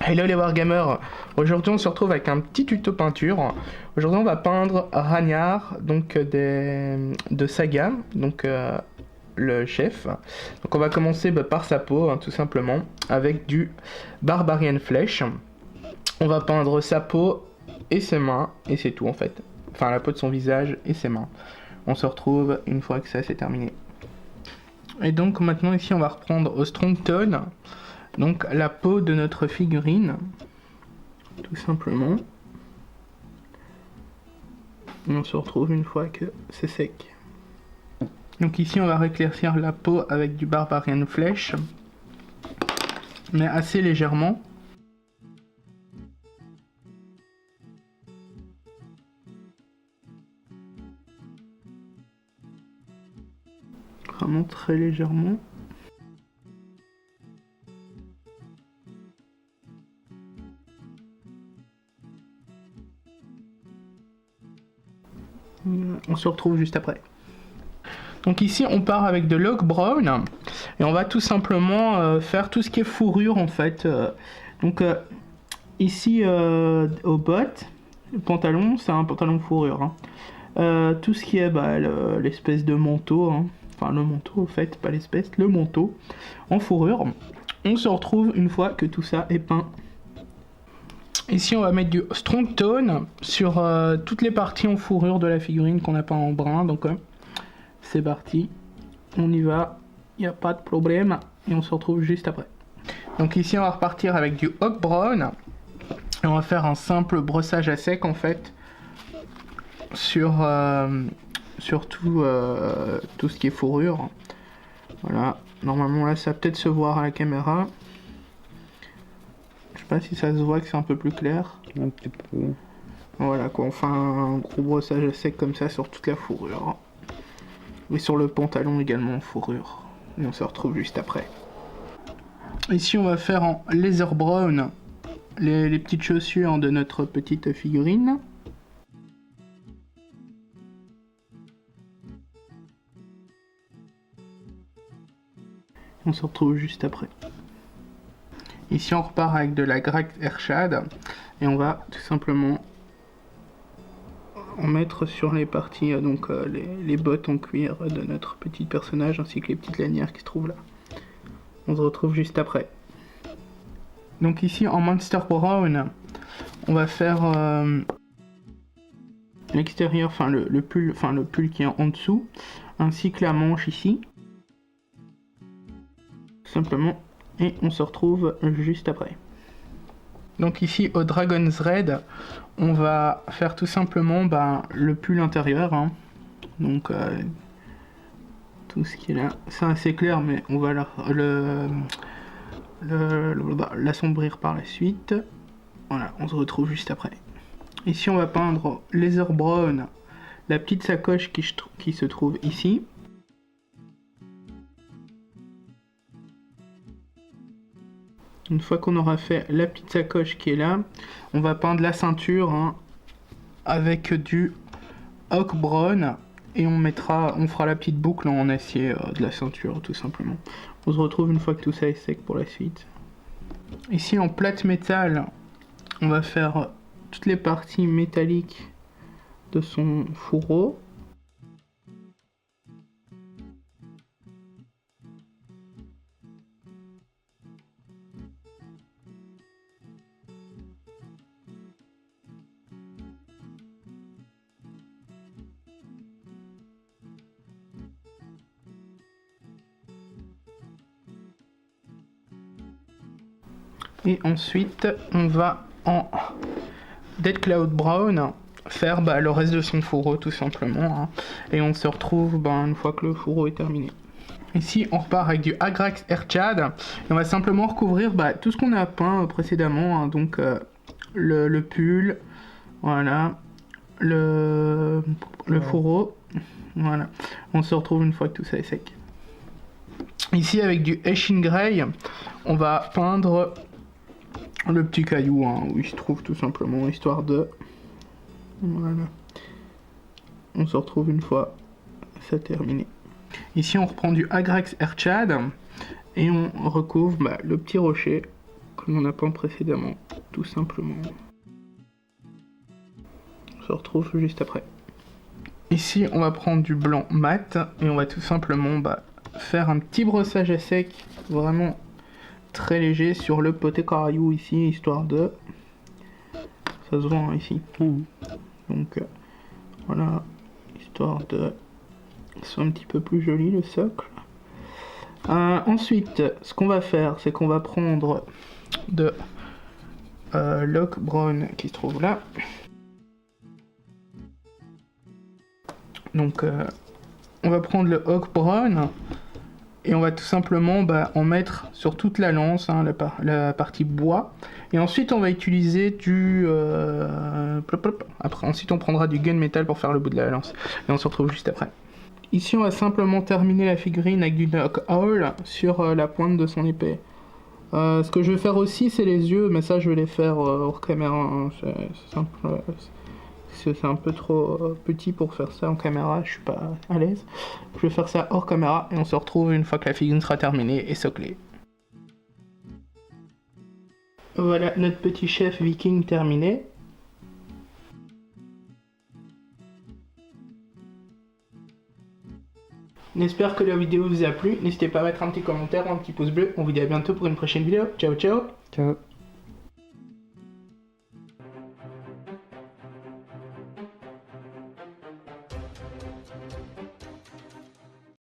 Hello les Wargamers, aujourd'hui on se retrouve avec un petit tuto peinture. Aujourd'hui on va peindre Ragnar, donc de Saga, donc le chef. Donc on va commencer par sa peau, tout simplement, avec du Barbarian Flesh. On va peindre sa peau et ses mains, et c'est tout en fait. Enfin la peau de son visage et ses mains. On se retrouve une fois que ça c'est terminé. Et donc maintenant ici on va reprendre au Strong Tone. Donc la peau de notre figurine, tout simplement. Et on se retrouve une fois que c'est sec. Donc ici on va éclaircir la peau avec du Barbarian Flesh, mais assez légèrement. Vraiment très légèrement. On se retrouve juste après. Donc ici on part avec de l'oak brown et on va tout simplement faire tout ce qui est fourrure en fait. Donc ici au bottes, le pantalon, c'est un pantalon fourrure. Tout ce qui est l'espèce de manteau, enfin le manteau en fait, pas l'espèce, le manteau en fourrure. On se retrouve une fois que tout ça est peint. Ici on va mettre du Strong Tone sur toutes les parties en fourrure de la figurine qu'on a peint en brun, donc c'est parti, on y va, il n'y a pas de problème, et on se retrouve juste après. Donc ici on va repartir avec du Oak Brown, et on va faire un simple brossage à sec en fait, sur tout ce qui est fourrure. Voilà, normalement là ça va peut-être se voir à la caméra. Je sais pas si ça se voit que c'est un peu plus clair. Un petit peu. Voilà quoi, on fait un gros brossage à sec comme ça sur toute la fourrure. Et sur le pantalon également en fourrure. Et on se retrouve juste après. Ici on va faire en laser brown les petites chaussures de notre petite figurine. On se retrouve juste après. Ici on repart avec de la Grax Airshad et on va tout simplement en mettre sur les parties, les bottes en cuir de notre petit personnage ainsi que les petites lanières qui se trouvent là. On se retrouve juste après. Donc ici en Monster Brown, on va faire l'extérieur, enfin le pull qui est en dessous, ainsi que la manche ici. Tout simplement. Et on se retrouve juste après. Donc ici au Dragon's Red, on va faire tout simplement le pull intérieur. Donc tout ce qui est là, c'est assez clair, mais on va l'assombrir par la suite. Voilà, on se retrouve juste après. Ici on va peindre Laser Brown, la petite sacoche qui se trouve ici. Une fois qu'on aura fait la petite sacoche qui est là, on va peindre la ceinture avec du Oak Brown et on fera la petite boucle en acier de la ceinture tout simplement. On se retrouve une fois que tout ça est sec pour la suite. Ici en plate métal, on va faire toutes les parties métalliques de son fourreau. Et ensuite, on va en Dead Cloud Brown faire le reste de son fourreau tout simplement. Et on se retrouve une fois que le fourreau est terminé. Ici, on repart avec du Agrax Airshad. Et on va simplement recouvrir tout ce qu'on a peint précédemment. Donc le pull, voilà, le fourreau. Voilà. On se retrouve une fois que tout ça est sec. Ici, avec du Ashen Grey, on va peindre le petit caillou où il se trouve tout simplement, histoire de... Voilà. On se retrouve une fois ça terminé. Ici on reprend du Agrax Airshad et on recouvre le petit rocher que comme on a peint précédemment, tout simplement. On se retrouve juste après. Ici, on va prendre du blanc mat et on va tout simplement faire un petit brossage à sec, vraiment très léger sur le poté caraillou ici, histoire de... Ça se voit hein, ici. Donc voilà, histoire de... C'est un petit peu plus joli le socle. Ensuite, ce qu'on va faire, c'est qu'on va prendre de l'oak brown qui se trouve là. Donc on va prendre le oak brown et on va tout simplement en mettre sur toute la lance, hein, la partie bois. Et ensuite on va utiliser du... ensuite on prendra du gunmetal pour faire le bout de la lance. Et on se retrouve juste après. Ici on va simplement terminer la figurine avec du knock owl sur la pointe de son épée. Ce que je vais faire aussi c'est les yeux, mais ça je vais les faire hors caméra, hein. C'est simple. C'est un peu trop petit pour faire ça en caméra, je suis pas à l'aise. Je vais faire ça hors caméra et on se retrouve une fois que la figurine sera terminée et soclée. Voilà notre petit chef viking terminé. J'espère que la vidéo vous a plu, n'hésitez pas à mettre un petit commentaire ou un petit pouce bleu. On vous dit à bientôt pour une prochaine vidéo. Ciao ciao. Ciao.